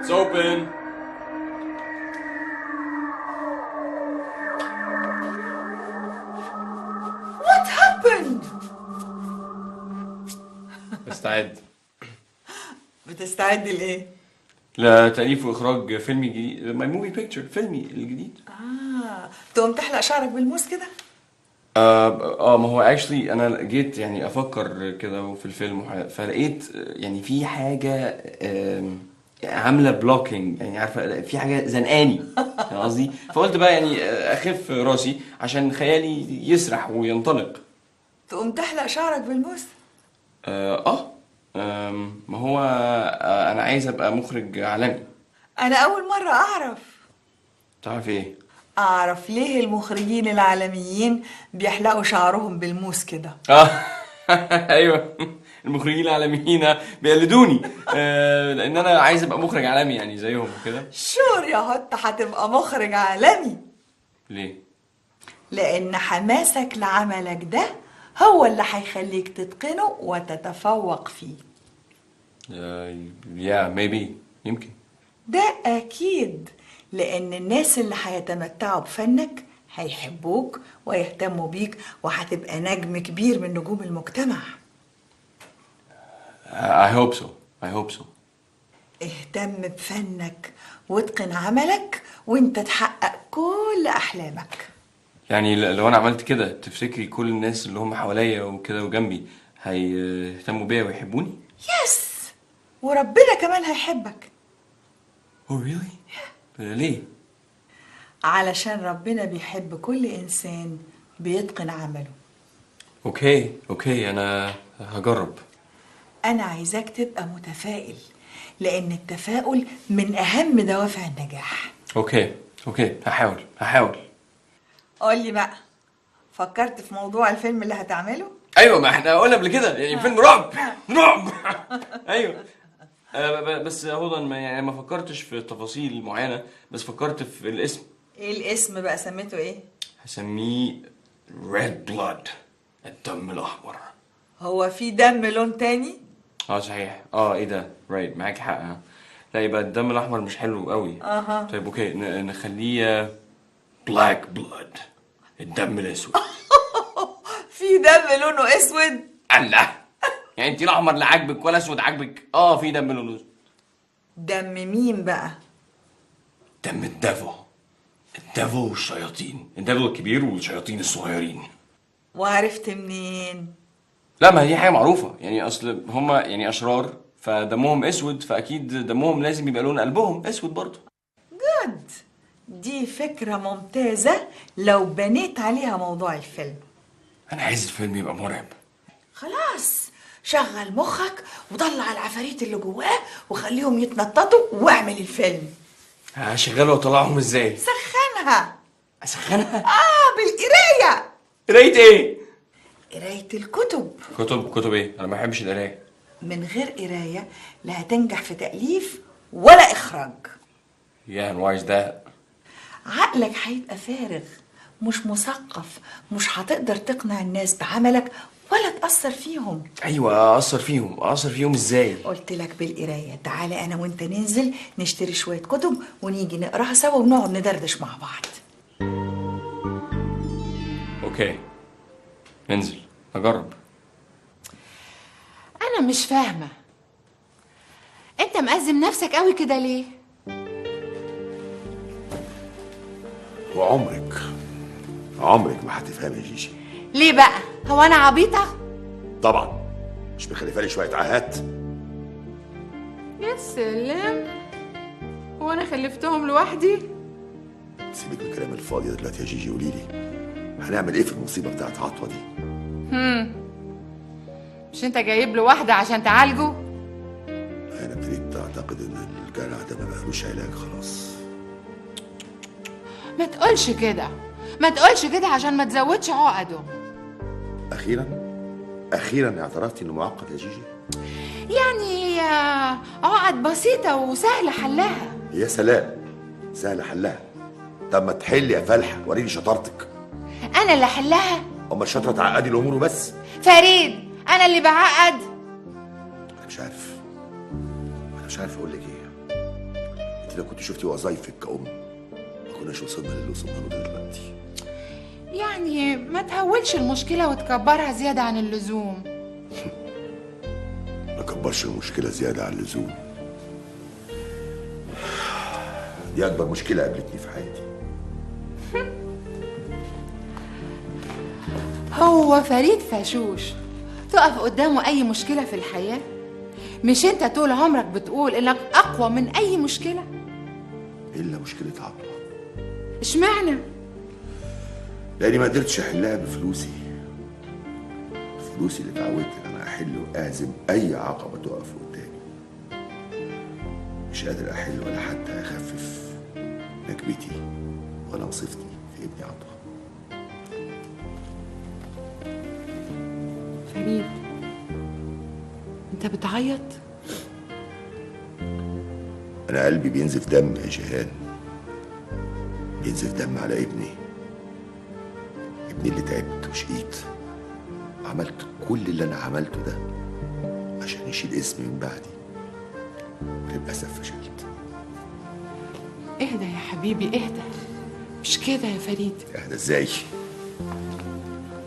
It's open. What happened? استعد. بتستعد لإيه؟ لتأليف وإخراج فيلمي جديد. My movie picture. فيلمي الجديد. تقوم تحلق شعرك بالموس كده؟ ما هو actually أنا جيت يعني أفكر كده في الفيلم فلقيت يعني في حاجة عاملة بلوكينج، يعني عارفة في حاجة زنقاني. فاهم قصدي؟ فقلت بقى يعني أخف راسي عشان خيالي يسرح وينطلق. تقوم تحلق شعرك بالموس؟ ما هو أنا عايز أبقى مخرج عالمي. أنا أول مرة أعرف. تعرف إيه؟ أعرف ليه المخرجين العالميين بيحلقوا شعرهم بالموس كده. اه ايوه، المخرجين العالميين بيقلدوني لان انا عايز ابقى مخرج عالمي يعني زيهم كده. شور يا هوت هتبقى مخرج عالمي. ليه؟ لأن حماسك لعملك ده هو اللي هيخليك تتقنه وتتفوق فيه. maybe يمكن. ده أكيد، لأن الناس اللي هيتمتعوا بفنك هيحبوك ويهتموا بيك وهتبقى نجم كبير من نجوم المجتمع. I hope so. I hope so. اهتم بفنك واتقن عملك وانت تحقق كل أحلامك. يعني لو انا عملت كده تفتكري كل الناس اللي هم حواليا وكده وجنبي هيهتموا بيا ويحبوني؟ يس، وربنا كمان هيحبك. Oh really؟ ليه؟ علشان ربنا بيحب كل إنسان بيتقن عمله. اوكي انا هجرب. أنا عايزاك تبقى متفائل، لأن التفاؤل من أهم دوافع النجاح. اوكي هحاول. قولي بقى، فكرت في موضوع الفيلم اللي هتعمله؟ ايوه، ما احنا قلنا قبل كده يعني فيلم رعب. رعب. ايوه. بس هو يعني ما فكرتش في تفاصيل معينه، بس فكرت في الاسم. ايه الاسم بقى؟ سميته ايه؟ هسميه Red Blood، الدم الاحمر. هو في دم لون تاني؟ صحيح. ايه ده، رايت، معاك حق. لا، يبقى الدم الاحمر مش حلو قوي. طيب اوكي، نخليه Black Blood، الدم الاسود. في دم لونه اسود؟ الله، يعني انت الاحمر لا عاجبك ولا اسود عاجبك؟ في دم لونه اسود. دم مين بقى؟ دم الديفل والشياطين، الديفل الكبير والشياطين الصغيرين. وعرفت منين؟ لا، ما دي حاجه معروفه، يعني اصل هما يعني اشرار فدمهم اسود، فاكيد دمهم لازم يبقى لون قلبهم اسود برضه. جد، دي فكرة ممتازة لو بنيت عليها موضوع الفيلم. انا عايز الفيلم يبقى مرعب. خلاص، شغل مخك وطلع العفاريت اللي جواه وخليهم يتنططوا واعمل الفيلم. هشغله واطلعهم ازاي؟ سخنها. اسخنها؟ بالقراية. قرايه ايه؟ قراية الكتب. كتب ايه؟ انا ما بحبش القرايه. من غير قراية لا هتنجح في تأليف ولا إخراج. and why is that؟ عقلك هيبقى فارغ، مش مثقف، مش هتقدر تقنع الناس بعملك ولا تأثر فيهم. ايوه، اثر فيهم ازاي؟ قلت لك بالقراية. تعالى أنا وأنت ننزل نشتري شوية كتب ونيجي نقراها سوا ونقعد ندردش مع بعض. اوكي، ننزل اجرب. انا مش فاهمه، انت مأزم نفسك قوي كده ليه؟ وعمرك ما هتفهمي يا جيجي. ليه بقى؟ هو انا عبيطه؟ طبعا مش مخلفه لي شويه عاهات. يا سلام، هو انا خلفتهم لوحدي؟ سيبك من الكلام الفاضي ده دلوقتي يا جيجي، قولي لي هنعمل ايه في المصيبه بتاعت عطوه دي؟ مش انت جايب له واحده عشان تعالجه؟ انا ابتديت اعتقد ان الجرح ده ما بقالوش علاج خلاص. ما تقولش كده عشان ما تزودش عقده. اخيرا اعترفتي انه معقد يا جيجي. يعني عقد بسيطه وسهل حلها. يا سلام، سهل حلها. طب ما تحلي يا فلحه، وريني شطارتك. انا اللي حلها؟ امال الشطره تعقدي الامور وبس؟ فريد، انا اللي بعقد. انا مش عارف اقول لك ايه. انت لو كنت شفتي وظايفك كأم ما كناش وصلنا للي وصلنا له ده دلوقتي. يعني ما تهولش المشكلة وتكبرها زيادة عن اللزوم. ما كبرش المشكلة زيادة عن اللزوم. دي أكبر مشكلة قابلتني في حياتي. هو فريد فاشوش تقف قدامه أي مشكلة في الحياة؟ مش أنت طول عمرك بتقول إنك أقوى من أي مشكلة؟ إلا مشكلة عطوة. اشمعنى؟ لأني ما قدرتش أحلها بفلوسي. فلوسي اللي اتعودت إن أنا أحل وأهزم أي عقبة تقف قدامي. مش قادر أحل ولا حتى أخفف نكبتي ولا مصيبتي في ابني عطوة. فريد، أنت بتعيط؟ أنا قلبي بينزف دم يا جيهان. بينزف دم على ابني اللي تعبت وشقيت وعملت كل اللي أنا عملته ده عشان يشيل اسمي من بعدي. للأسف فشلت. اهدى يا حبيبي اهدى، مش كده يا فريد. اهدى ازاي؟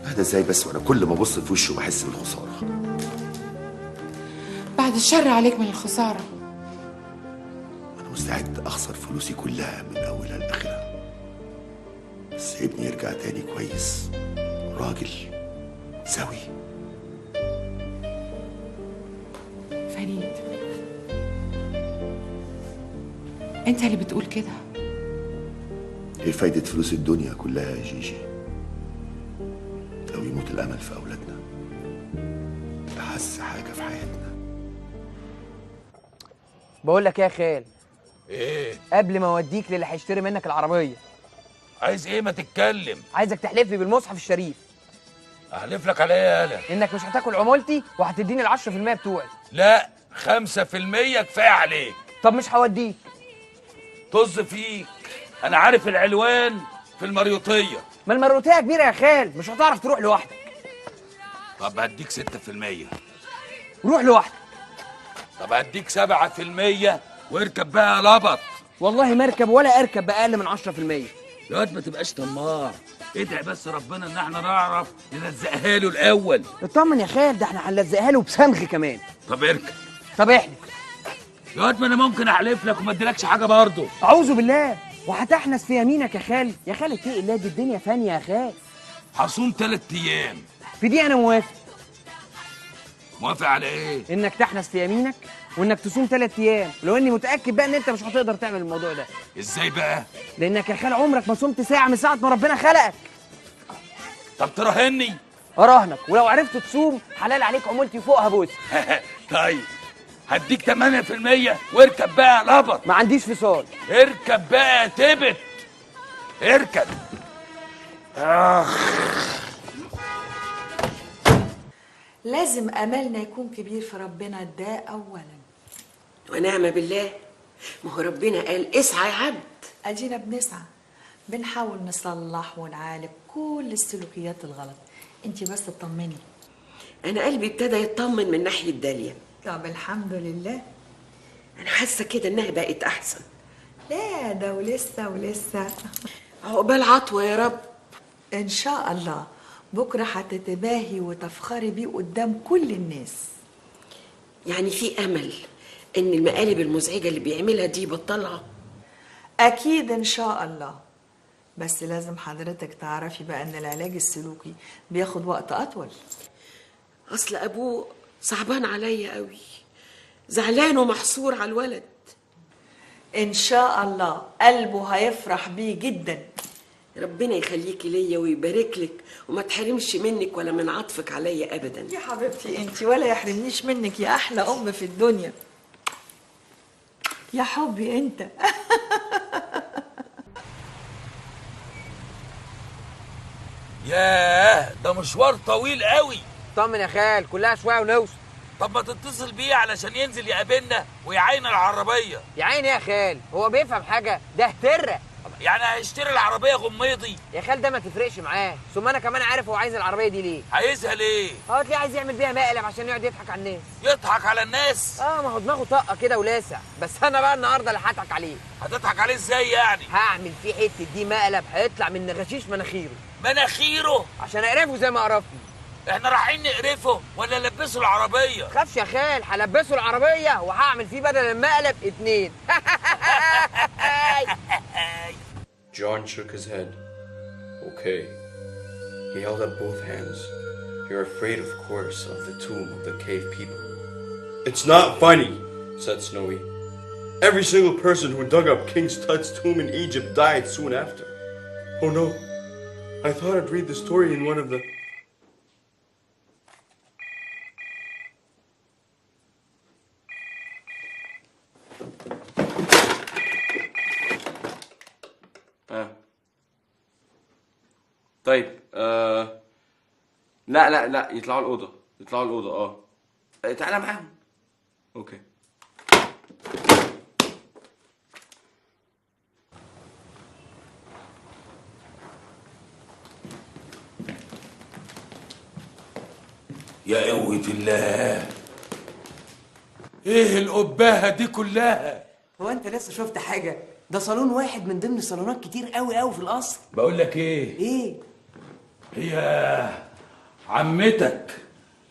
اهدى ازاي بس وانا كل ما ابص في وشه بحس بالخساره. بعد الشر عليك من الخسارة. انا مستعد اخسر فلوسي كلها من اولها لاخرها بس ابني يرجع تاني كويس، راجل سوي. فريد، انت اللي بتقول كده. ايه فايدة فلوس الدنيا كلها يا جيجي لو يموت الامل في اولادنا، احس حاجة في حياتنا. بقول لك ايه يا خال؟ ايه؟ قبل ما اوديك للي هيشتري منك العربيه، عايز ايه؟ ما تتكلم. عايزك تحلف لي بالمصحف الشريف احلف لك على ايه يالا؟ انك مش هتاكل عمولتي وهتديني ال 10% بتوعي. لا، 5% كفايه عليك. طب مش هوديك. طز فيك، انا عارف العلوان في المريوطيه. ما المروتيه كبيره يا خال، مش هتعرف تروح لوحدك. طب هديك 6%. روح لوحدك. طب هديك 7% واركب بقى لبط. والله ما اركب ولا اركب باقل من 10%. يا واد ما تبقاش طماع، ادعي بس ربنا ان احنا نعرف نلزقها له الاول. اطمن يا خال، ده احنا هنلزقها له بصمغ كمان. طب اركب. طب احلف. يا واد ما انا ممكن احلف لك وما اديلكش حاجه برضه. اعوذ بالله، وهتحنس في يمينك يا خال. يا خال اتقي الله، دي الدنيا فانيه يا خال. هصوم 3 ايام. في دي انا موافق. موافق على ايه؟ انك تحنس في يمينك وانك تصوم 3 ايام، لو اني متاكد بقى ان انت مش هتقدر تعمل الموضوع ده. ازاي بقى؟ لانك يا خال عمرك ما صمت ساعه من ساعه ما ربنا خلقك. طب تراهني؟ اراهنك، ولو عرفت تصوم حلال عليك عمولتي فوقها بوس. طيب هديك 8% واركب بقى لبط. ما عنديش فصال. اركب بقى تبت. اركب. لازم املنا يكون كبير في ربنا، ده اولا. ونعم بالله، ما هو ربنا قال اسعى يا عبد. ادينا بنسعى، بنحاول نصلح ونعالج كل السلوكيات الغلط. انتي بس اطمني. انا قلبي ابتدى يطمن من ناحيه داليا. طب الحمد لله. انا حاسه كده انها بقت احسن. لا ده ولسه عقبال عطوه يا رب. ان شاء الله بكره هتتباهي وتفخري بيه قدام كل الناس. يعني في امل ان المقالب المزعجه اللي بيعملها دي بطلها؟ اكيد ان شاء الله، بس لازم حضرتك تعرفي بقى ان العلاج السلوكي بياخد وقت اطول. اصل ابوه صعبان عليا قوي، زعلان ومحصور على الولد. ان شاء الله قلبه هيفرح بيه جدا. ربنا يخليكي ليا ويبارك لك وما تحرمش منك ولا من عطفك عليا ابدا. يا حبيبتي انتي ولا يحرمنيش منك، يا احلى ام في الدنيا. يا حبي انت. ياه، ده مشوار طويل قوي. طمن يا خال، كلها شويه ونوصل. طب ما تتصل بيه علشان ينزل يقابلنا ويعاين العربيه. يا عيني يا خال، هو بيفهم حاجه؟ ده اهترة. يعني هيشتري العربيه غميضي؟ يا خال ده ما تفرقش معاه، ثم انا كمان عارف هو عايز العربيه دي ليه. عايزها ليه؟ هو تلاقيه عايز يعمل بيها مقلب عشان يقعد يضحك على الناس. يضحك على الناس؟ ما هو دماغه طاقه كده ولاسع، بس انا بقى النهارده اللي هضحك عليه. هتضحك عليه ازاي يعني؟ هعمل فيه حته دي مقلب هيطلع من نغشيش مناخيره. مناخيره؟ عشان اقرفه زي ما قرفني. احنا رايحين نقرفه ولا نلبسه العربيه؟ تخافش يا خال، هلبسه العربيه وهعمل فيه بدل المقلب 2. John shook his head. Okay. He held up both hands. You're afraid, of course, of the tomb of the cave people. It's not funny, said Snowy. Every single person who dug up King Tut's tomb in Egypt died soon after. Oh no. I thought I'd read the story in one of the... طيب لا لا لا، يطلعوا الأوضة، يطلعوا الأوضة. تعالى معاهم. اوكي. يا قوة الله، ايه القباهة دي كلها؟ هو انت لسه شفت حاجة؟ ده صالون واحد من ضمن صالونات كتير قوي في القصر. بقول لك ايه؟ ايه؟ هي عمتك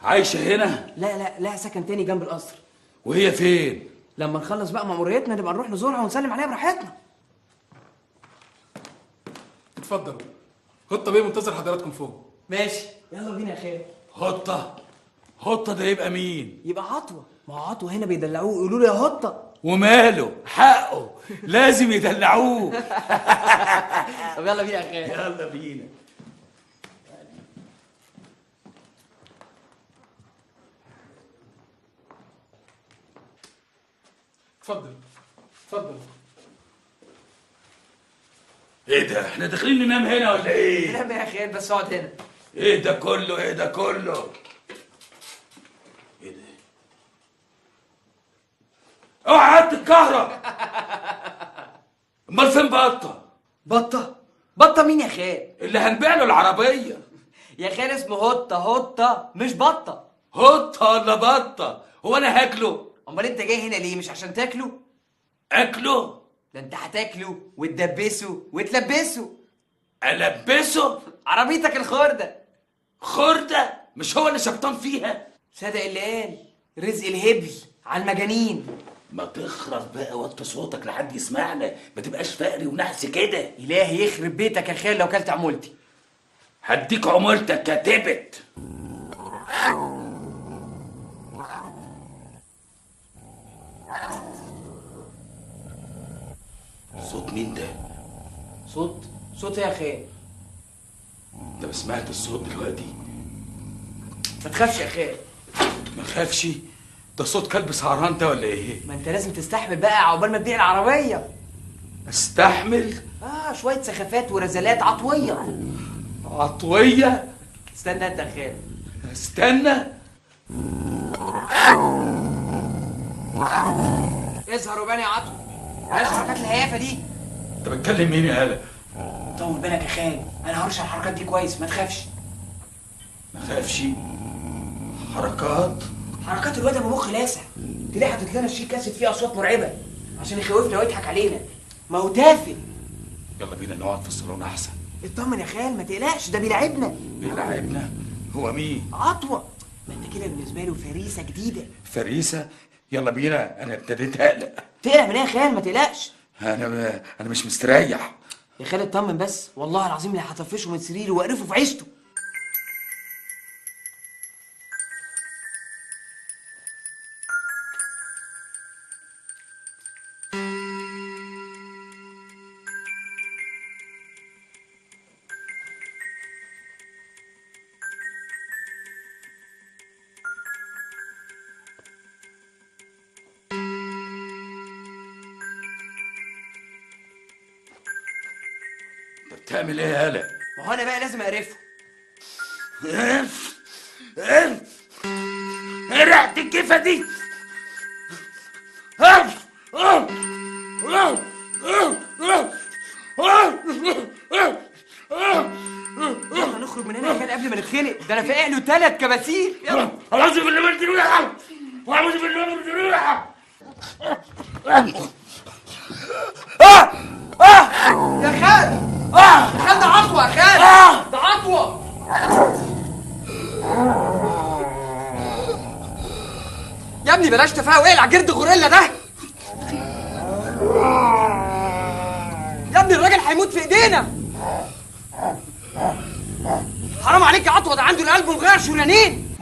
عايشة هنا؟ لا لا لها سكن تاني جنب القصر. وهي فين؟ لما نخلص بقى مأموريتنا نبقى نروح نزورها ونسلم عليها براحتنا. اتفضلوا، هطة بيه منتظر حضراتكم فوق. ماشي، يلا بينا يا خال. هطة ده يبقى مين؟ يبقى عطوة. ما هو عطوة هنا بيدلعوه يقولوا له يا هطة. وماله؟ حقه، لازم يدلعوه. طب يلا بينا يا خال. يلا بينا. اتفضل اتفضل. ايه ده؟ احنا داخلين ننام هنا ولا ايه؟ نام يا خال بس اقعد هنا. ايه ده كله؟ ايه ده كله؟ ايه ده؟ اوعى هات الكهرب. امال فين بطه؟ بطة؟ بطة مين يا خال؟ اللي هنبيع له العربيه. يا خال اسمه هطة مش بطة. هطه ولا بطه؟ هو انا هاكله؟ امال انت جاي هنا ليه؟ مش عشان تاكله؟ اكله؟ ده انت هتاكله وتدبسه وتلبسه. البسه؟ عربيتك الخردة. خردة؟ مش هو اللي شبطان فيها؟ صدق اللي قال رزق الهبل على المجانين. ما تخرب بقى وطي صوتك لحد يسمعنا، ما تبقاش فقري ونحس كده. إلهي يخرب بيتك يا خال لو كلت عمولتي. هديك عمولتك يا تبت. صوت مين ده؟ صوت يا خال. انت سمعت الصوت دلوقتي؟ ما تخافش يا خال. ما خافش؟ ده صوت كلب سهران ده ولا ايه؟ ما انت لازم تستحمل بقى عقبال ما تبيع العربية. استحمل؟ شوية سخافات ورزلات عطوية. عطوية؟ استنى انت يا خال. استنى. اظهر وبان يا عطو. بلاش حركات الهيافة دي. انت بتكلم مين يا هلا؟ طول بالك يا خال، انا هرش على الحركات دي كويس، ما تخافش. ما خافش؟ حركات الواد ابو مخ لاسع. تلاقي حاطط لنا شيك كاسيت فيه اصوات مرعبه عشان يخوفنا ويضحك علينا. ما هو تافه. يلا بينا نقعد في الصالون احسن. اطمن يا خال، ما تقلقش، ده بيلعبنا. بيلعبنا؟ هو مين؟ عطوة. ما انت كده بالنسبه له فريسه جديده. فريسه؟ يلا بينا، انا ابتديت اقلق. تقلق من ايه يا خال؟ ما تقلقش. انا مش مستريح يا خال. اطمن بس، والله العظيم اللي هطفشه من سريره واقرفه في عيشته. بتعمل ايه يا هلا؟ ما هو انا بقى لازم اقرفه. ايه ريحة الجيفة دي؟ يلا نخرج من هنا يا خالي قبل ما نتخنق، ده انا فاقع له 3 كباسيل. يلا أعوذ بالله من الريحة وأعوذ بالله من الريحة. يا خالي يا خالي، ده عطوة يا خالي، ده عطوة. يا ابني بلاش تفاهة واقلع جرد غوريلا ده. يا ابني الراجل هيموت في ايدينا. حرام عليك يا عطوة، ده عنده القلب مغير شريانين.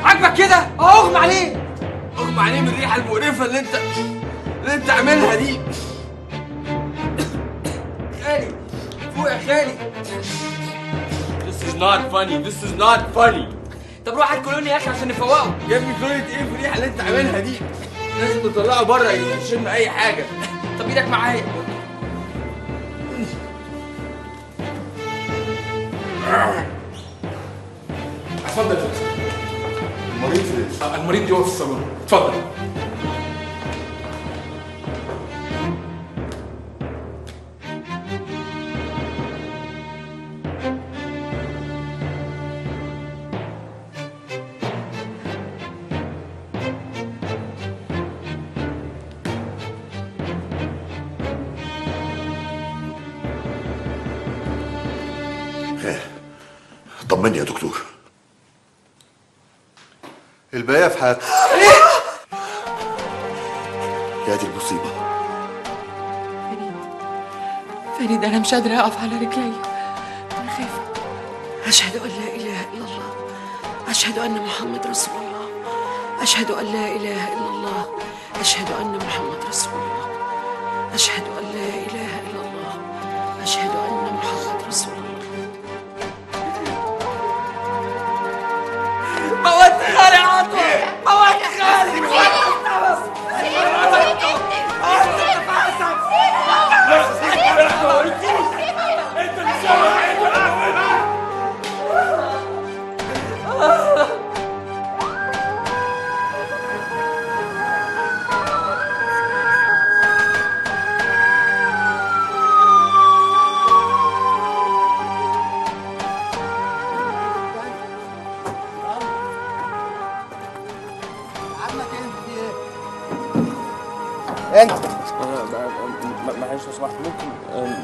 عاجبك كده؟ اغمى عليه. اغمى عليه من الريحه المقرفه اللي انت عاملها دي. خالي فوق يا خالي. This is not funny. This is not funny. طب روح هات كولوني يا اخي عشان نفوقه. يا ابني كلونة ايه في الريحه اللي انت عاملها دي؟ لازم نطلعه بره يشم اي حاجه. طب ايدك معايا. اتفضل يا دكتور. المريض فين؟ المريض جوه في الصالون، اتفضل. طمني يا دكتور. الباقي في حياتك. يا دي المصيبة. فريد أنا مش قادرة أقف على رجلي، أنا خايفة. أشهد أن لا إله إلا الله، أشهد أن محمد رسول الله، أشهد أن لا إله إلا الله، أشهد أن محمد رسول الله، أشهد أن لا إله إلا الله، أشهد أن محمد رسول الله. موت خالي عطوة، موت خالي. انت معلش لو سمحت ممكن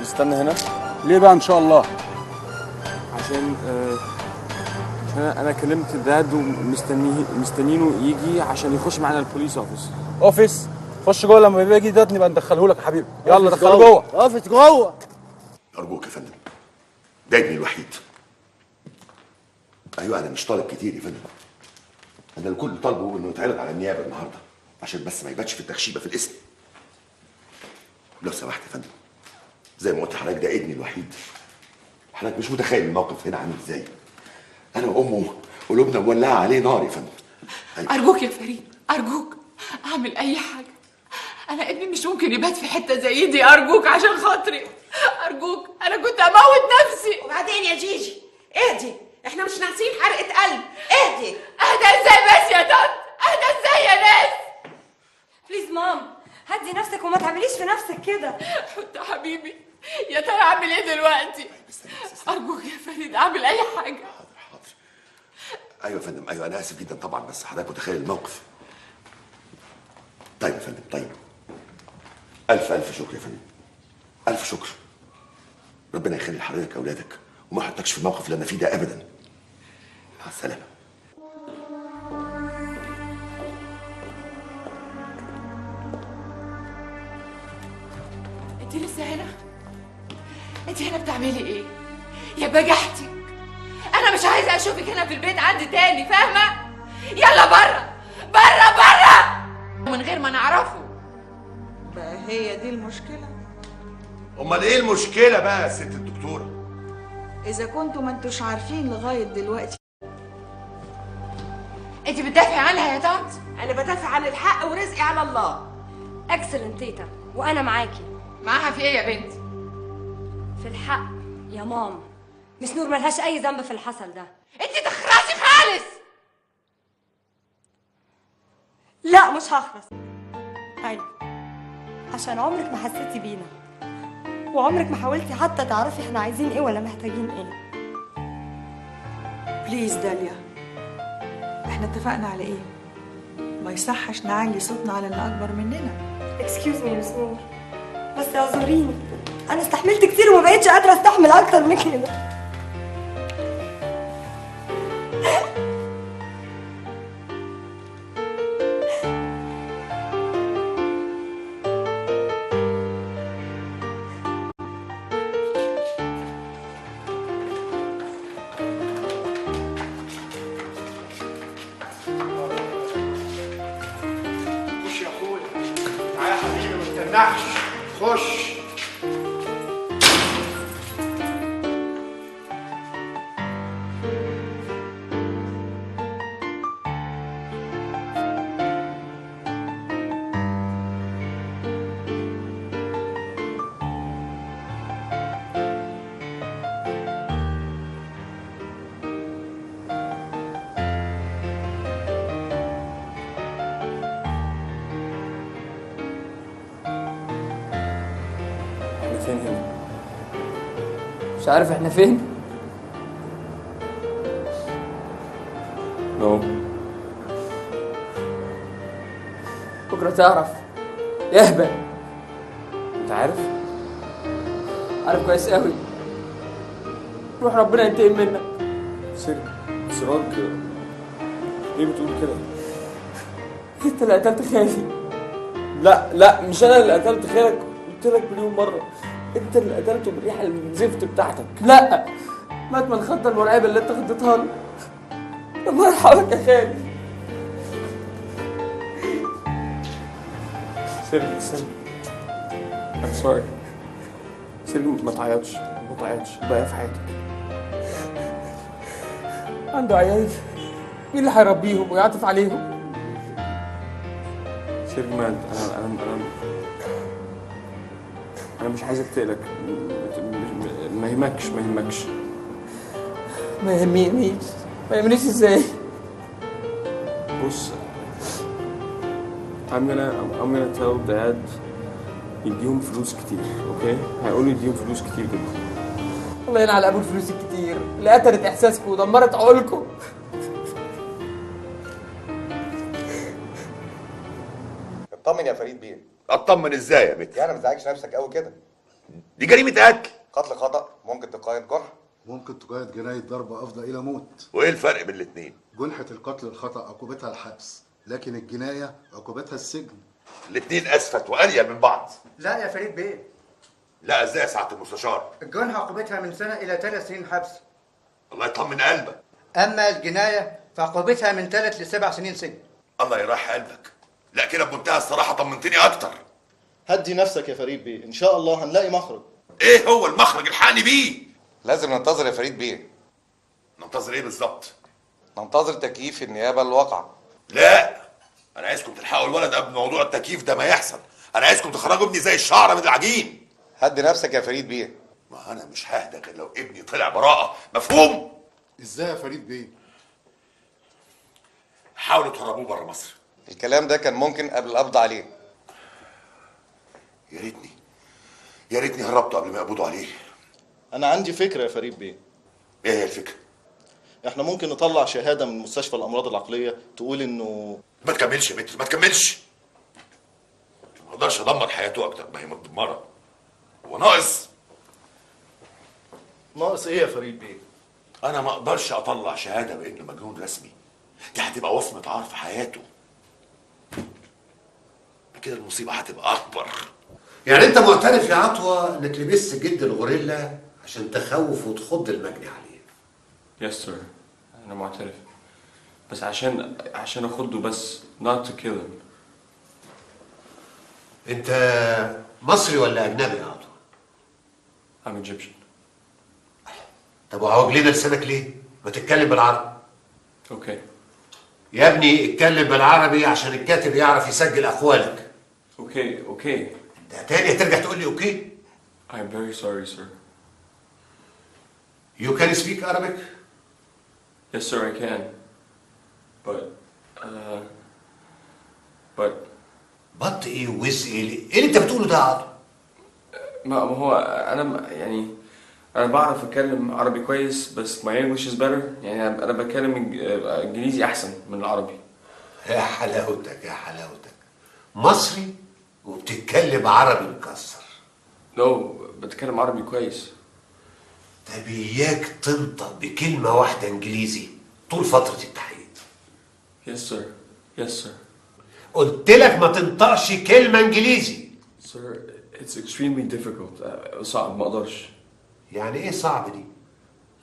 نستنى هنا؟ ليه بقى ان شاء الله؟ عشان انا كلمت داد ومستنينه يجي عشان يخش معانا البوليس اوفيس. خش جوه، لما يجي ده نبقى ندخله لك يا حبيبي. يلا دخله جوه. اوفيس جوه. أرجوك يا فندم، ده ابني الوحيد. أيوه أنا مش طالب كتير يا فندم. أنا الكل طالبه إنه يتعرض على النيابة النهارده عشان بس ما يباتش في التخشيبة في الاسم. لو سمحت يا فندم، زي ما قلت لحضرتك ده ابني الوحيد. حضرتك مش متخيل الموقف هنا عامل ازاي. أنا وأمه قلوبنا مولعة عليه نار يا فندم. أيوة. أرجوك يا فريد، أرجوك أعمل أي حاجة. أنا ابني مش ممكن يبات في حتة زي دي، أرجوك عشان خاطري، أرجوك. أنا كنت أموت نفسي. وبعدين يا جيجي اهدي، احنا مش ناقصين حرقة قلب. اهدي. أهدى ازاي بس يا طنط؟ أهدى ازاي يا ناس؟ بليز مام، هدي نفسك وما تعمليش في نفسك كده. حط حبيبي، يا ترى أعمل إيه دلوقتي؟ أرجوك يا فريد أعمل أي حاجة. حاضر. أيوه يا فندم، أيوه أنا آسف جدا طبعا، بس حضرتك متخيل الموقف. طيب يا فندم، طيب. ألف شكر يا فندم. ألف شكر. ربنا يخلي لحضرتك أولادك وما يحطكش في الموقف اللي أنا فيه ده أبدا. مع السلامة. انت لسه هنا؟ انت هنا بتعملي ايه؟ يا بجحتك، انا مش عايزه اشوفك هنا في البيت عندي تاني، فاهمه؟ يلا بره بره بره من غير ما نعرفه. بقى هي دي المشكله؟ امال ايه المشكله بقى يا ست الدكتوره؟ اذا كنتوا ما انتوش عارفين لغايه دلوقتي. انت بتدافعي عنها يا طنط؟ انا بدافع عن الحق ورزقي على الله. اكسلنت تيتا، وانا معاكي. معاها في ايه يا بنتي؟ في الحق يا ماما، مس نور ملهاش اي ذنب في اللي حصل ده. انت تخرسي خالص. لا مش هخرس. ايوه، عشان عمرك ما حسيتي بينا، وعمرك ما حاولتي حتى تعرفي احنا عايزين ايه ولا محتاجين ايه. بليز داليا، احنا اتفقنا على ايه؟ ما يصحش نعلي صوتنا على اللي اكبر مننا. اكسكيوز مي يا سنور، بس اعذريني، انا استحملت كتير وما بقتش قادره استحمل اكتر من كده. خش يا اخويا، تعالى يا حبيبي ما تستناش، خش. احنا فين هنا؟ مش عارف احنا فين؟ نو. بكره تعرف يا اهبل. انت عارف؟ عارف كويس قوي. روح ربنا ينتقم منك. سراج، ليه بتقول كده؟ انت اللي قتلت خالي. لا مش انا اللي قتلت خالك، قلت لك مليون مره انت اللي قتلته بالريحه الزفت بتاعتك. لا، مات من الخطه المرعبه اللي انت خدتها له. الله يرحمك يا خالي. سيري I'm sorry. سيري ما تعيطش بقى في حياتك. عنده عيال، مين اللي هيربيهم ويعطف عليهم؟ سيري ما انا مش عايزك تقلق. ما يهمكش ما يهمنيش ازاي؟ بص، I'm gonna tell dad يديهم فلوس كتير، اوكي؟ هيقولوا يديهم فلوس كتير جدا. الله ينعل ابو الفلوس الكتير اللي قتلت احساسكم ودمرت عقولكم. اطمن يا فريد بيه. اطمن ازاي يا متر؟ يعني ما تزعجش نفسك قوي كده. دي جريمه قتل. قتل خطأ، ممكن تقايض جرح. ممكن تقايض جناية ضرب أفضى إلى موت. وايه الفرق بين الاثنين؟ جنحة القتل الخطأ عقوبتها الحبس، لكن الجناية عقوبتها السجن. الاثنين اسفت وانيل من بعض. لا يا فريد بيه، لا ازاي يا سعاده المستشار؟ الجنحة عقوبتها من سنة إلى 3 سنين حبس. الله يطمن قلبك. أما الجناية فعقوبتها من 3 ل7 سنين سجن. الله يريح قلبك. لا كده بمنتهى الصراحه طمنتني اكتر. هدي نفسك يا فريد بيه، ان شاء الله هنلاقي مخرج. ايه هو المخرج؟ الحقني بيه. لازم ننتظر يا فريد بيه. ننتظر ايه بالظبط؟ ننتظر تكييف النيابه الواقع. لا، انا عايزكم تلحقوا الولد قبل موضوع التكييف ده ما يحصل. انا عايزكم تخرجوا ابني زي الشعره من العجين. هدي نفسك يا فريد بيه. ما انا مش ههدى غير لو ابني طلع براءه، مفهوم؟ ازاي يا فريد بيه؟ حاولوا تهربوه بره مصر. الكلام ده كان ممكن قبل القبض عليه. يا ريتني هربته قبل ما يقبضوا عليه. انا عندي فكره يا فريد بيه. ايه هي الفكره؟ احنا ممكن نطلع شهاده من مستشفى الامراض العقليه تقول انه ما تكملش يا متر، ما تكملش. ما اقدرش ادمر حياته اكتر ما هي متدمره. هو ناقص ايه يا فريد بيه؟ انا ما اقدرش اطلع شهاده بانه مجنون رسمي. دي هتبقى وصمه عار في حياته. كده المصيبه هتبقى اكبر. يعني انت معترف يا عطوه انك لبست جد الغوريلا عشان تخوف وتخض المجني عليه؟ يس سير، انا معترف، بس عشان اخده بس، not to kill him. انت مصري ولا اجنبي يا عطوه؟ I'm Egyptian. طب وعوجلنا لسانك ليه؟ ما تتكلم بالعربي. اوكي. يا ابني اتكلم بالعربي عشان الكاتب يعرف يسجل اقوالك. اوكي. ده تاني هترجع تقول لي اوكي؟ I'm very sorry, sir. You can speak Arabic? Yes, sir, I can. But, بط ايه ووز ايه اللي انت بتقوله ده يا عاطف؟ ما هو انا يعني انا بعرف اتكلم عربي كويس، بس my English is better. يعني انا بتكلم انجليزي احسن من العربي. يا حلاوتك يا حلاوتك، مصري وبتتكلم عربي مكسر. بتكلم عربي كويس. طب اياك تنطق بكلمة واحدة انجليزي طول فترة التحقيق. Yes sir. Yes sir. قلت لك ما تنطقش كلمة انجليزي. Sir, it's extremely difficult. صعب، ما اقدرش. يعني ايه صعب دي؟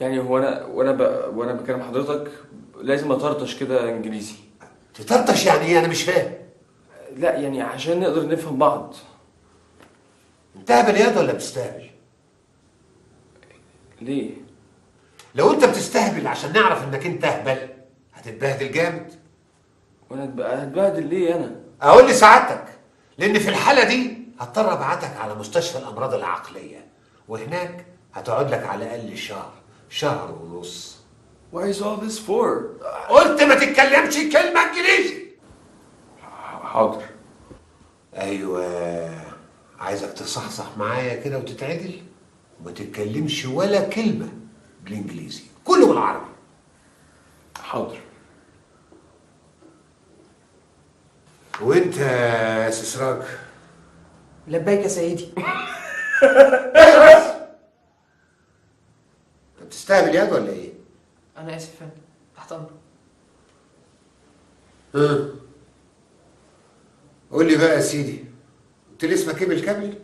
يعني هو وانا بكلم حضرتك لازم اطرطش كده انجليزي. تطرطش يعني ايه؟ انا مش فاهم. لا يعني عشان نقدر نفهم بعض. انت هبل ياض ولا بتستهبل؟ ليه؟ لو انت بتستهبل عشان نعرف انك انت هبل هتتبهدل جامد. وانا هتبهدل ليه انا؟ اقول لسعادتك، لان في الحالة دي هضطر ابعتك على مستشفى الامراض العقلية، وهناك هتقعد لك على الاقل شهر ونص. Why is all this for? قلت ما تتكلمش كلمة انجليزي. حاضر. ايوه، عايزك تصحصح معايا كده وتتعدل وما تتكلمش ولا كلمة بالانجليزي، كله بالعربي. حاضر. وانت يا سسراج؟ لبيك يا سيدي. انت بتستهبل ياد ولا ايه؟ انا اسف يا فندم، تحت امرك. قول لي بقى يا سيدي، قلت لي اسمك ايه بالكامل؟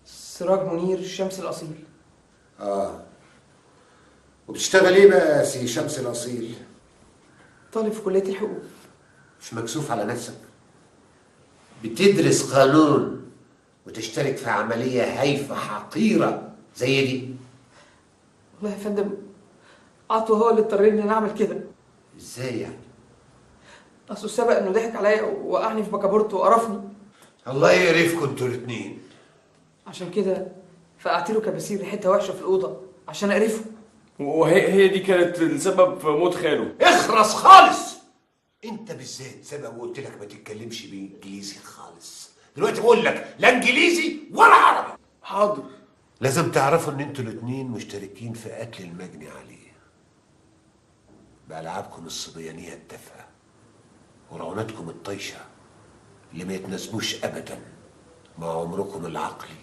سراج منير الشمس الاصيل. وبتشتغل ايه بقى يا سي شمس الاصيل؟ طالب في كلية الحقوق. مش مكسوف على نفسك؟ بتدرس قانون وتشترك في عملية هايفة حقيرة زي دي؟ والله يا فندم عطوة هو اللي اضطرني ان انا اعمل كده. ازاي يعني؟ اصله سبق انه ضحك عليا ووقعني في بكابورته وقرفني. الله يقرفكم انتوا الاتنين. عشان كده فقعت له كباسير ريحتها وحشه في الاوضه عشان اقرفه. وهي دي كانت السبب في موت خاله. اخرس خالص. انت بالذات سبب وقلت لك ما تتكلمش بانجليزي خالص. دلوقتي بقول لك لا انجليزي ولا عربي. حاضر. لازم تعرفوا ان انتوا الاتنين مشتركين في قتل المجني عليه بألعابكم الصبيانية التافهة ورعوناتكم الطايشة اللي ما يتناسبوش ابدا مع عمركم العقلي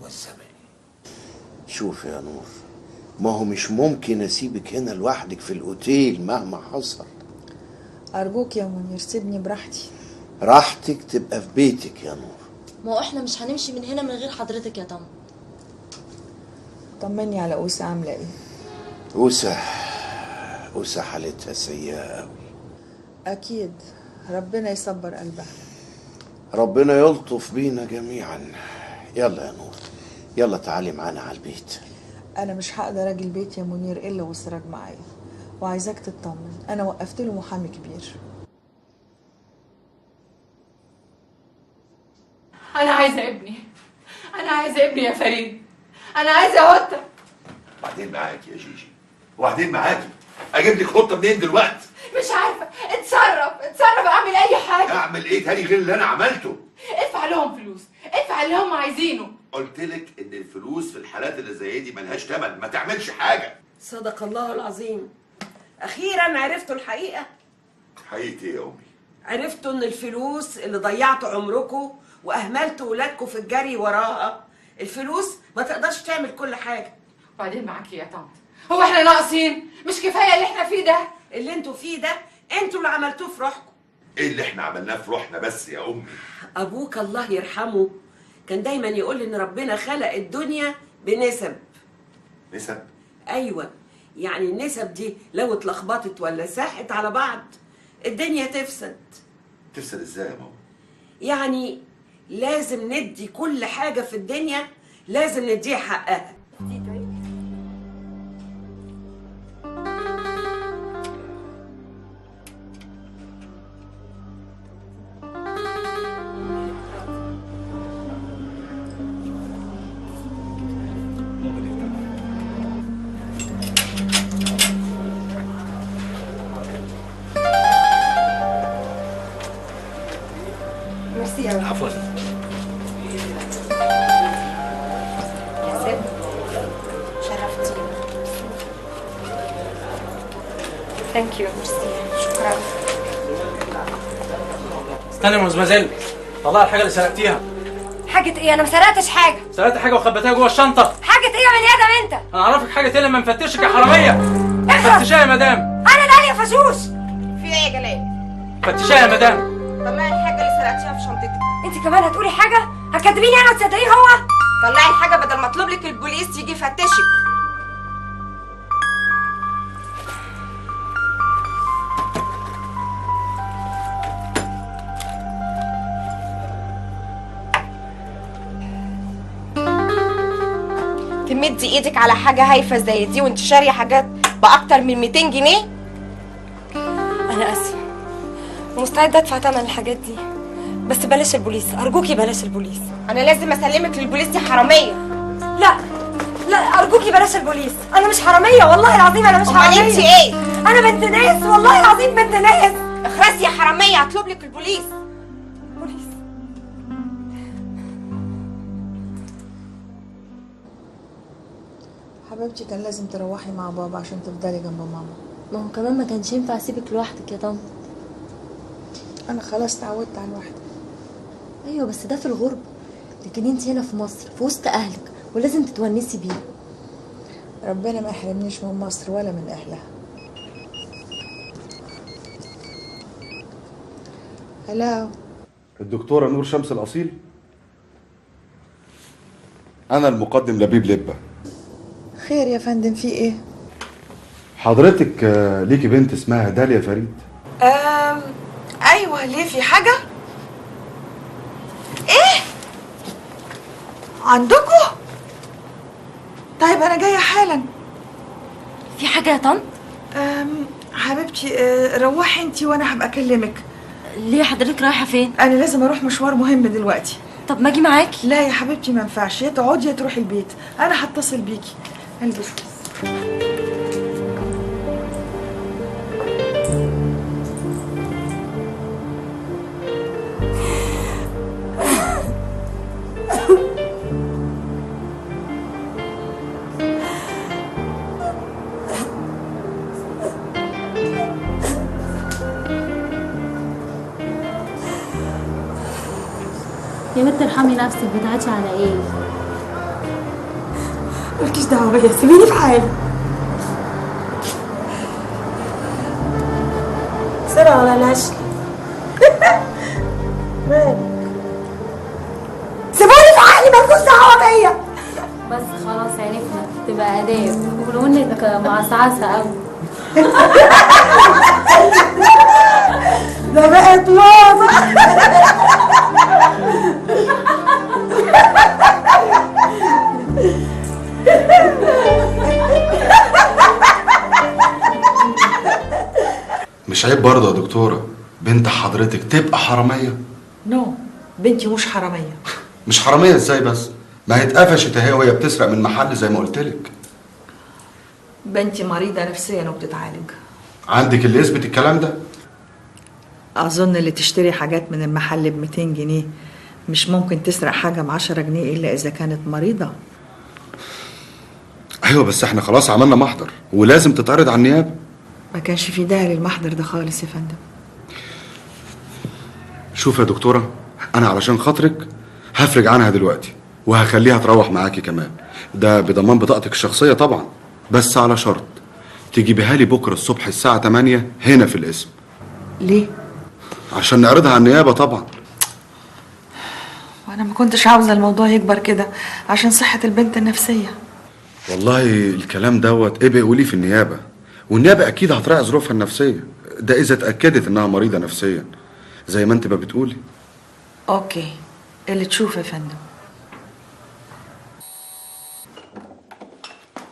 والزمني. شوف يا نور، ما هو مش ممكن اسيبك هنا لوحدك في الاوتيل مهما حصل. ارجوك يا منير سيبني براحتي. راحتك تبقى في بيتك يا نور. ما هو احنا مش هنمشي من هنا من غير حضرتك يا طنط. طمني على اوسه عامله ايه؟ اوسه حالتها سيئه قوي. اكيد، ربنا يصبر قلبها. ربنا يلطف بينا جميعا. يلا يا نور، يلا تعالي معانا على البيت. انا مش هقدر اجي البيت يا منير الا وسراج معايا، وعايزاك تطمن، انا وقفت له محامي كبير. انا عايزه ابني، انا عايزه ابني يا فريد، انا عايزه قطه. وبعدين معاكي يا جيجي، وبعدين معاكي، اجيب لك قطه منين دلوقتي؟ مش عارفه، اتصرف اعمل اي حاجه. اعمل ايه تاني غير اللي انا عملته؟ ادفع لهم فلوس، ادفع اللي هم عايزينه. قلت لك ان الفلوس في الحالات اللي زي دي ملهاش ثمن، ما تعملش حاجه. صدق الله العظيم. اخيرا عرفتوا الحقيقه. حقيقة ايه يا امي؟ عرفتوا ان الفلوس اللي ضيعتوا عمركم واهملتوا ولادكم في الجري وراها، الفلوس ما تقدرش تعمل كل حاجه. وبعدين معاكي يا طنط، هو احنا ناقصين؟ مش كفايه اللي احنا فيه ده؟ اللي انتوا فيه ده انتوا اللي عملتوه في روحكم. ايه اللي احنا عملناه في روحنا بس يا امي؟ ابوك الله يرحمه كان دايما يقول ان ربنا خلق الدنيا بنسب. نسب؟ ايوه، يعني النسب دي لو اتلخبطت ولا ساحت على بعض الدنيا تفسد. تفسد ازاي يا ماما؟ يعني لازم ندي كل حاجه في الدنيا لازم نديها حقها. ثانك يو، ميرسي، شكرا. استني يا مزمزل، طلعي الحاجه اللي سرقتيها. حاجة ايه؟ انا ما سرقتش حاجة. سرقت حاجه وخبيتها جوه الشنطه. حاجة ايه يا بني ادم انت؟ انا اعرفك حاجه تانية لما نفتشك يا حراميه. فتشها يا مدام. انا داليا فشوش. في ايه يا جلال؟ فتشها يا مدام. طلعي الحاجه اللي سرقتيها في شنطتك. انت كمان هتقولي حاجة؟ هتكدبيني انا وتصدقيه هو؟ طلعي الحاجه بدل ما اطلب لك البوليس يجي يفتشك. تمدي ايدك على حاجه هايفه زي دي وانت شاريه حاجات باكتر من 200 جنيه؟ انا اسفة، ومستعدة ادفع ثمن الحاجات دي، بس بلاش البوليس، ارجوكي بلاش البوليس. انا لازم اسلمك للبوليس يا حراميه. لا لا، ارجوكي بلاش البوليس، انا مش حراميه والله العظيم، انا مش أمال حراميه. انت ايه؟ انا بنت ناس والله العظيم، بنت ناس. اخرسي يا حراميه، هطلب لك البوليس. بوليس؟ حبيبتي كان لازم تروحي مع بابا عشان تفضلي جنب ماما. ما هو كمان ما كانش ينفع اسيبك لوحدك يا طنط. انا خلاص اتعودت على الوحده. ايوه بس ده في الغربه، لكن انت هنا في مصر في وسط اهلك ولازم تتونسي بيه. ربنا ما يحرمنيش من مصر ولا من اهلها. هلا، الدكتورة نور شمس الأصيل. أنا المقدم لبيب لبة. خير يا فندم، في ايه؟ حضرتك ليكي بنت اسمها داليا فريد. ايوه، ليه في حاجه؟ ايه عندكم؟ طيب انا جايه حالا. في حاجه يا طنط؟ حبيبتي روحي انتي وانا هبقى اكلمك. ليه حضرتك رايحه فين؟ انا لازم اروح مشوار مهم دلوقتي. طب ما اجي معاكي؟ لا يا حبيبتي ما ينفعش، يا تقعدي يا تروحي البيت، انا هتصل بيكي. البس. يا بنت ارحمي نفسك، بتعيطي على ايه؟ مالكيش دعوه بيا، سيبيني في حالي. سرعة ولا نشل؟ مالك؟ سيبوني في حالي، مالكوش دعوه بيا. بس خلاص عرفنا، تبقى اداب، ولو انك معصعصه قوي. ده بقت ماما. مش عيب برضه يا دكتورة بنت حضرتك تبقى حرامية؟ نو، بنتي مش حراميه. مش حرامية ازاي بس؟ ما هي اتقفشت اهي وهي بتسرق من محل زي ما قلتلك. بنتي مريضه نفسيا وبتتعالج. عندك اللي يثبت الكلام ده؟ اظن اللي تشتري حاجات من المحل ب 200 جنيه مش ممكن تسرق حاجه ب 10 جنيه الا اذا كانت مريضه. ايوه بس احنا خلاص عملنا محضر ولازم تتعرض على النيابة. ما كانش في داعي للمحضر ده خالص يا فندم. شوف يا دكتورة، انا علشان خاطرك هفرج عنها دلوقتي وهخليها تروح معاكي كمان، ده بضمان بطاقتك الشخصية طبعا، بس على شرط تجيبيها لي بكرة الصبح الساعة 8 هنا في القسم. ليه؟ عشان نعرضها على النيابة طبعا. وانا ما كنتش عاوزه الموضوع يكبر كده عشان صحه البنت النفسيه. والله الكلام دوت ابقى قوليه في النيابة، والنيابة اكيد هتراعي ظروفها النفسية، ده اذا اتأكدت انها مريضة نفسيا زي ما انت ما بتقولي. اوكي، اللي تشوفه يا فندم.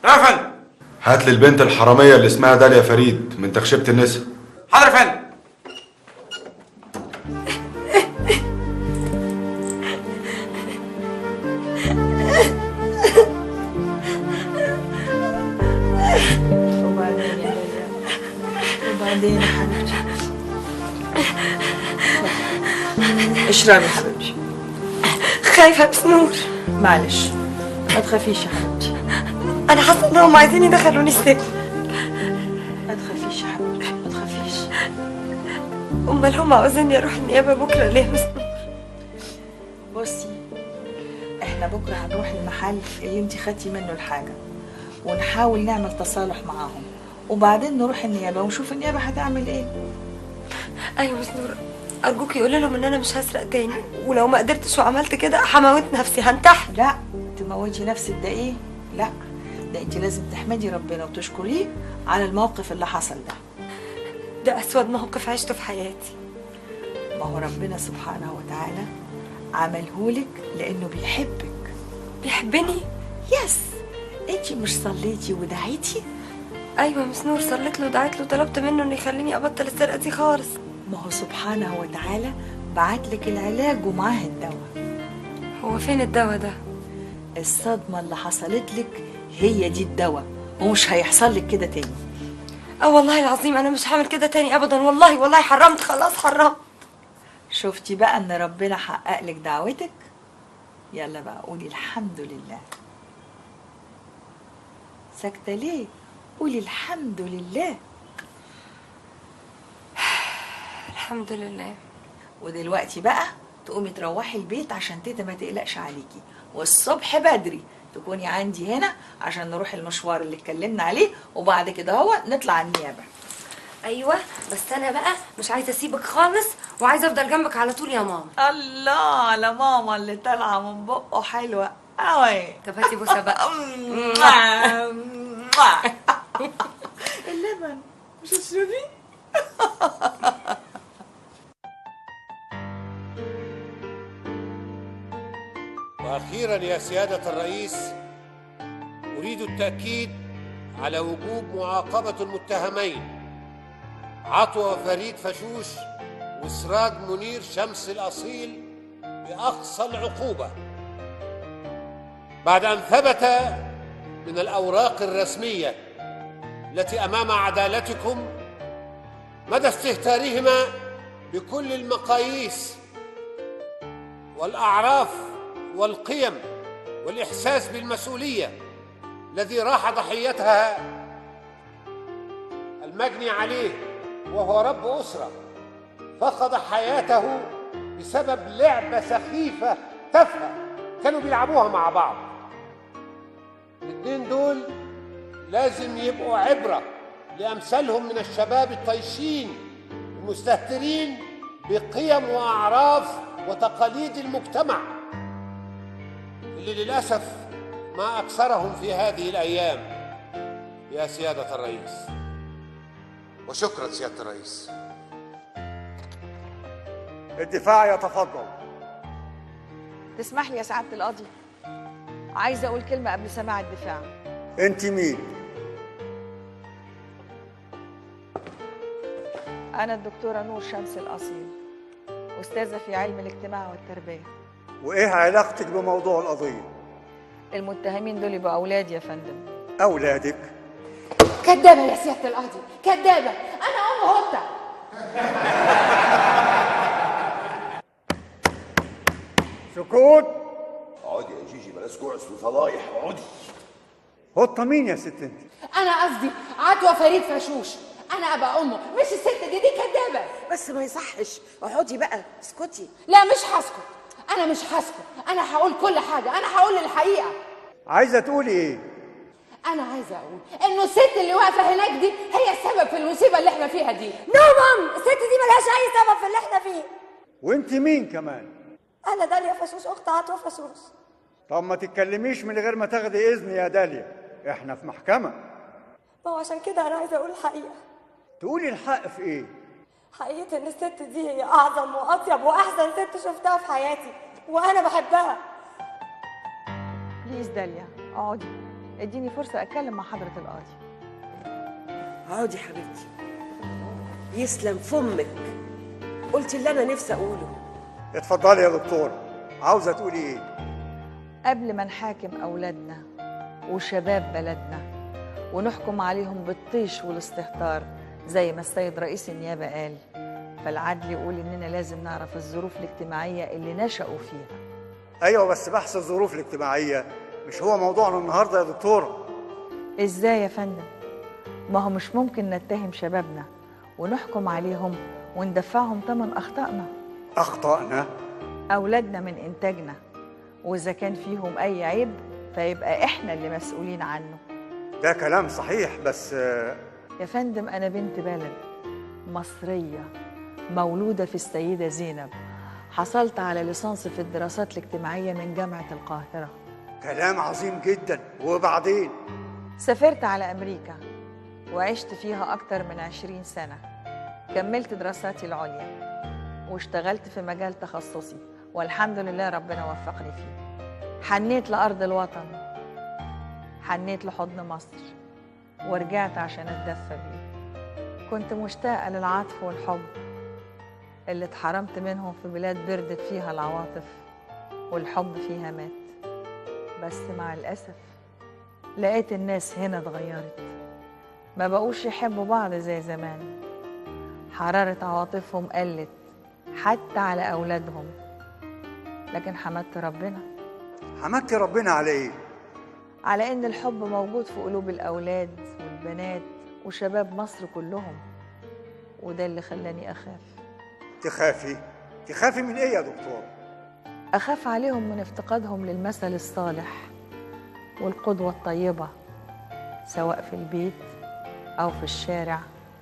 يا فندم هات لي البنت الحرامية اللي اسمها داليا فريد من تخشبة النساء. حاضر يا فندم. وبعدين يا حبيبتي اشربي يا حبيبتي. خايفه بس نور. معلش ما تخافيش يا حبيبتي. انا حاسه انهم عايزين يدخلوني السجن. ما تخافيش يا حبيبتي. امال هم عاوزيني اروح النيابه بكره ليه يا مستر؟ بصي، احنا بكره هنروح المحل اللي انت خدتي منه الحاجه ونحاول نعمل تصالح معاهم، وبعدين نروح النيابه ونشوف النيابه هتعمل ايه. ايوه مس نور، ارجوكي قولي لهم ان انا مش هسرق تاني، ولو ما قدرتش وعملت كده هموت نفسي، هنتحر. لا تموتي نفسك ده ايه؟ لا، ده انت لازم تحمدي ربنا وتشكريه على الموقف اللي حصل ده. ده اسود موقف عشته في حياتي. ما هو ربنا سبحانه وتعالى عملهولك لانه بيحبك. بيحبني؟ يس. انت مش صليتي ودعيتي؟ ايوه مس نور، صليت له ودعيت له وطلبت منه انه يخليني ابطل السرقه دي خالص. ما هو سبحانه وتعالى بعتلك العلاج ومعاه الدواء. هو فين الدواء ده؟ الصدمه اللي حصلت لك هي دي الدواء، ومش هيحصل لك كده تاني. والله العظيم انا مش هعمل كده تاني ابدا، والله حرمت، خلاص حرمت. شفتي بقى ان ربنا حقق لك دعوتك؟ يلا بقى قولي الحمد لله. ساكته ليه؟ قولي الحمد لله. الحمد لله. ودلوقتي بقى تقومي تروحي البيت عشان تيتا ما تقلقش عليكي، والصبح بدري تكوني عندي هنا عشان نروح المشوار اللي اتكلمنا عليه، وبعد كده هو نطلع النيابه. ايوه بس انا بقى مش عايزه اسيبك خالص، وعايزه افضل جنبك على طول يا ماما. الله على ماما اللي طالعه من بقه حلوه قوي. طب هاتي بوسه بقى. اللبن مش هتشربي؟ وأخيرا يا سيادة الرئيس، أريد التأكيد على وجوب معاقبة المتهمين عطوة فريد فشوش وسراج منير شمس الأصيل بأقصى العقوبة، بعد أن ثبت من الأوراق الرسمية التي أمام عدالتكم مدى استهتارهما بكل المقاييس والأعراف والقيم والإحساس بالمسؤولية الذي راح ضحيتها المجني عليه وهو رب أسرة فقد حياته بسبب لعبة سخيفة تافهة كانوا بيلعبوها مع بعض. الاثنين دول لازم يبقوا عبرة لأمثالهم من الشباب الطيشين المستهترين بقيم وأعراف وتقاليد المجتمع اللي للأسف ما أكثرهم في هذه الأيام يا سيادة الرئيس. وشكرا سيادة الرئيس. الدفاع يتفضل. تسمح لي يا سعادة القاضي، عايزة أقول كلمة قبل سماع الدفاع. أنت مين؟ أنا الدكتورة نور شمس الأصيل، أستاذة في علم الاجتماع والتربية. وإيه علاقتك بموضوع القضية؟ المتهمين دول يبقوا أولادي يا فندم. أولادك؟ كدابة يا سيادة القاضي، كدابة، أنا أم هدى. سكوت. اقعدي يا جيجي، بلاش كوعس وفضايح، اقعدي. هطة مين يا ست انت؟ أنا قصدي عطوة فريد فشوش، أنا أبقى أمه، مش الست دي كدابة. بس ما يصحش، اقعدي بقى اسكتي. لا مش هسكت، أنا مش هسكت، أنا هقول كل حاجة، أنا هقول الحقيقة. عايزة تقولي إيه؟ أنا عايزة أقول إنه الست اللي واقفة هناك دي هي السبب في المصيبة اللي إحنا فيها دي. نو مام، الست دي ملهاش أي سبب في اللي إحنا فيه. وأنت مين كمان؟ أنا داليا فشوش، أخت عطوة فشوش. طب ما تتكلميش من غير ما تاخدي إذن يا داليا، إحنا في محكمة. ما هو عشان كده أنا عايزة أقول الحقيقة. تقولي الحق في إيه؟ حقيقة إن الست دي هي أعظم وأطيب وأحسن ست شفتها في حياتي، وأنا بحبها. بليز داليا اقعدي، اديني فرصة أتكلم مع حضرة القاضي. اقعدي حبيبتي. يسلم فمك، قلتي اللي أنا نفسي أقوله. اتفضلي يا دكتور، عاوزة تقولي إيه؟ قبل ما نحاكم أولادنا وشباب بلدنا ونحكم عليهم بالطيش والاستهتار زي ما السيد رئيس النيابة قال، فالعدل يقول إننا لازم نعرف الظروف الاجتماعية اللي نشأوا فيها. أيوة بس بحث الظروف الاجتماعية مش هو موضوعنا النهاردة يا دكتور. إزاي يا فندم؟ ما هو مش ممكن نتهم شبابنا ونحكم عليهم وندفعهم ثمن أخطائنا. أخطأنا؟ أولادنا من إنتاجنا، وإذا كان فيهم أي عيب فيبقى إحنا اللي مسؤولين عنه. ده كلام صحيح، بس يا فندم أنا بنت بلد مصرية مولودة في السيدة زينب، حصلت على ليسانس في الدراسات الاجتماعية من جامعة القاهرة. كلام عظيم جدا. وبعدين؟ سافرت على أمريكا وعشت فيها أكتر من 20 سنة. كملت دراساتي العليا واشتغلت في مجال تخصصي، والحمد لله ربنا وفقني فيه. حنيت لأرض الوطن، حنيت لحضن مصر، ورجعت عشان أتدفى بيه. كنت مشتاقة للعطف والحب اللي اتحرمت منهم في بلاد بردت فيها العواطف والحب فيها مات. بس مع الأسف لقيت الناس هنا اتغيرت، ما بقوش يحبوا بعض زي زمان. حرارة عواطفهم قلت حتى على أولادهم. لكن حمدت ربنا. حمدتي ربنا على إيه؟ على إن الحب موجود في قلوب الأولاد والبنات وشباب مصر كلهم، وده اللي خلاني أخاف. تخافي؟ تخافي من إيه يا دكتور؟ أخاف عليهم من افتقادهم للمثل الصالح والقدوة الطيبة، سواء في البيت أو في الشارع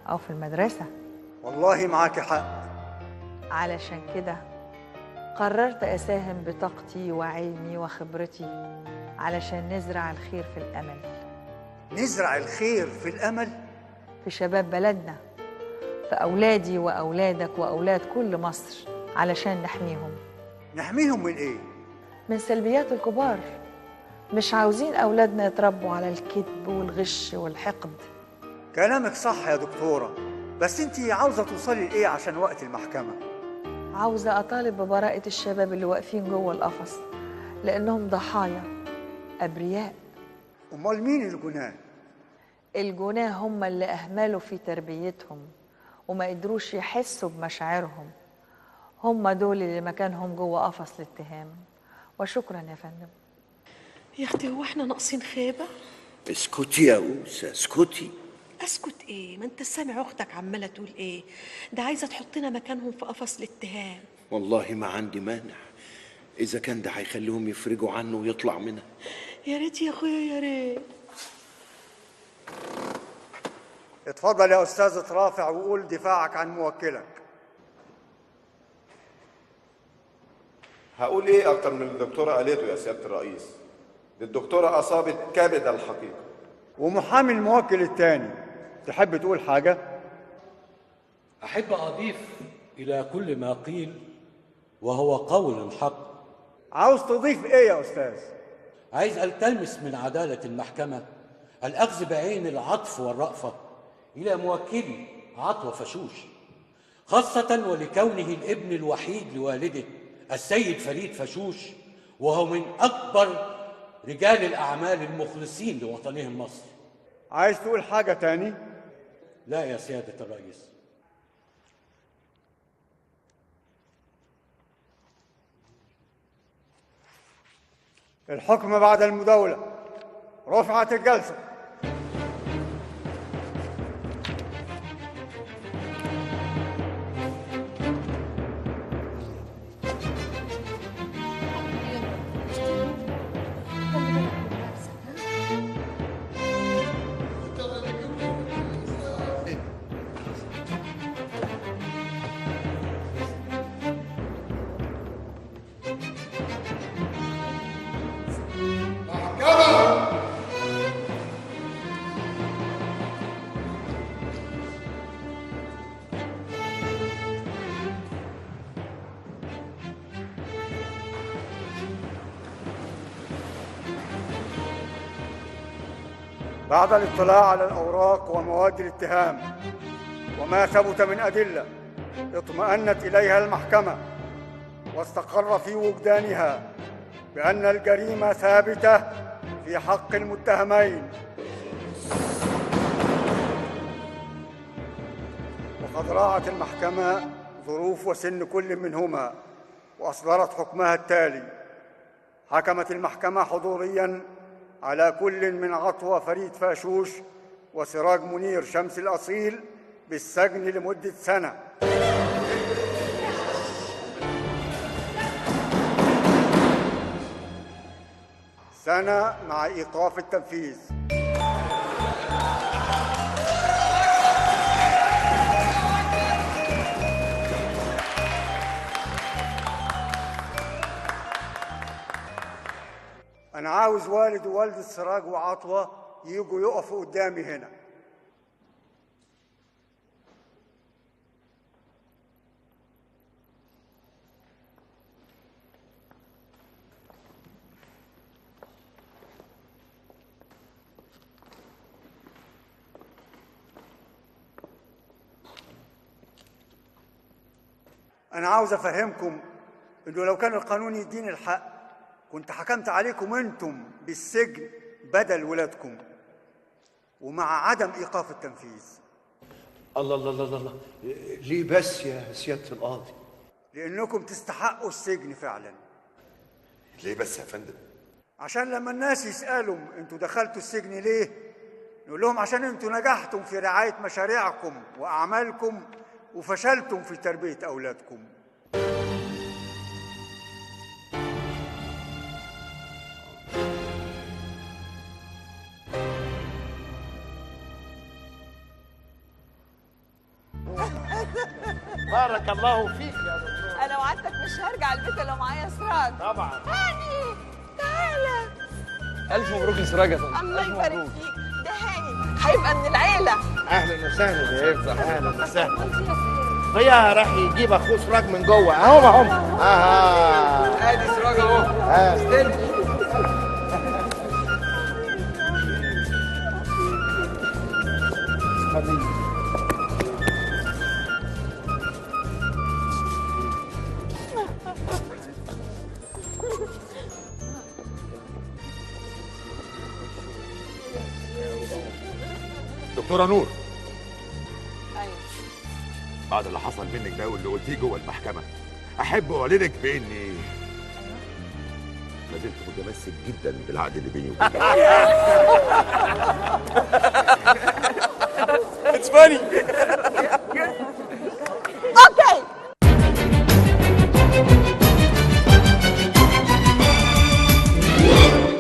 أو في المدرسة. والله معاكي حق. علشان كده قررت أساهم بطاقتي وعلمي وخبرتي علشان نزرع الخير في الأمل. نزرع الخير في الأمل؟ في شباب بلدنا، في أولادي وأولادك وأولاد كل مصر، علشان نحميهم. نحميهم من إيه؟ من سلبيات الكبار. مش عاوزين أولادنا يتربوا على الكذب والغش والحقد. كلامك صح يا دكتورة، بس انتي عاوزة توصلي لإيه عشان وقت المحكمة؟ عاوزة أطالب ببراءة الشباب اللي واقفين جوه القفص، لأنهم ضحايا أبرياء. أمال مين الجناه؟ الجناه هم اللي أهملوا في تربيتهم وما قدروش يحسوا بمشاعرهم. هم دول اللي مكانهم جوه قفص الاتهام. وشكرا يا فندم. يا اختي هو احنا ناقصين خيبه؟ اسكتي يا أوسة، اسكتي. اسكت ايه؟ ما انت سامع اختك عماله تقول ايه؟ ده عايزه تحطنا مكانهم في قفص الاتهام. والله ما عندي مانع، إذا كان ده هيخليهم يفرجوا عنه ويطلع منها. يا ريت يا اخويا يا ريت. اتفضل يا أستاذ اترافع وقول دفاعك عن موكلك. هقول ايه اكتر من اللي الدكتوره قالته يا سياده الرئيس؟ دي الدكتوره اصابت كبد الحقيقه. ومحامي الموكل الثاني تحب تقول حاجه؟ احب اضيف الى كل ما قيل وهو قول الحق. عاوز تضيف ايه يا استاذ؟ عايز التمس من عداله المحكمه الاخذ بعين العطف والرأفه الى موكلي عطوة فشوش، خاصه ولكونه الابن الوحيد لوالده السيد فريد فشوش، وهو من أكبر رجال الأعمال المخلصين لوطنهم مصر. عايز تقول حاجة تاني؟ لا يا سيادة الرئيس. الحكم بعد المداولة. رفعت الجلسة. بعد الاطلاع على الأوراق ومواد الاتهام وما ثبت من أدلة اطمأنت إليها المحكمة واستقر في وجدانها بأن الجريمة ثابتة في حق المتهمين، وقد راعت المحكمة ظروف وسن كل منهما وأصدرت حكمها التالي. حكمت المحكمة حضورياً على كل من عطوة فريد فاشوش وسراج منير شمس الأصيل بالسجن لمدة سنة. سنة مع إيقاف التنفيذ. أنا عاوز والد ووالدة سراج وعطوة يجوا يقفوا قدامي هنا. أنا عاوز أفهمكم إنه لو كان القانون يديني الحق كنت حكمت عليكم أنتم بالسجن بدل ولادكم ومع عدم إيقاف التنفيذ. الله الله الله الله، ليه بس يا سيادة القاضي؟ لأنكم تستحقوا السجن فعلا. ليه بس يا فندم؟ عشان لما الناس يسألوا انتوا دخلتوا السجن ليه، نقول لهم عشان انتوا نجحتم في رعاية مشاريعكم وأعمالكم وفشلتم في تربية أولادكم. بارك الله فيك يا دكتور. انا وعدتك مش هرجع البيت الا معايا سراج. طبعا. هاني تعالى. الف مبروك لسراج يا فندم. الله ألف يبارك مبروك. فيك، ده هاني هيبقى من العيله. اهلا وسهلا يا ابني، اهلا وسهلا. ضياء راح يجيب اخوه سراج من جوه اهم. ادي سراج اهو. استلم. دكتورة نور، ايوه بعد اللي حصل منك ده واللي قلتيه جوه المحكمة أحب أعلنك بإني ما زلت متمسك جدا بالعقد اللي بيني وبينك. اتس فاني.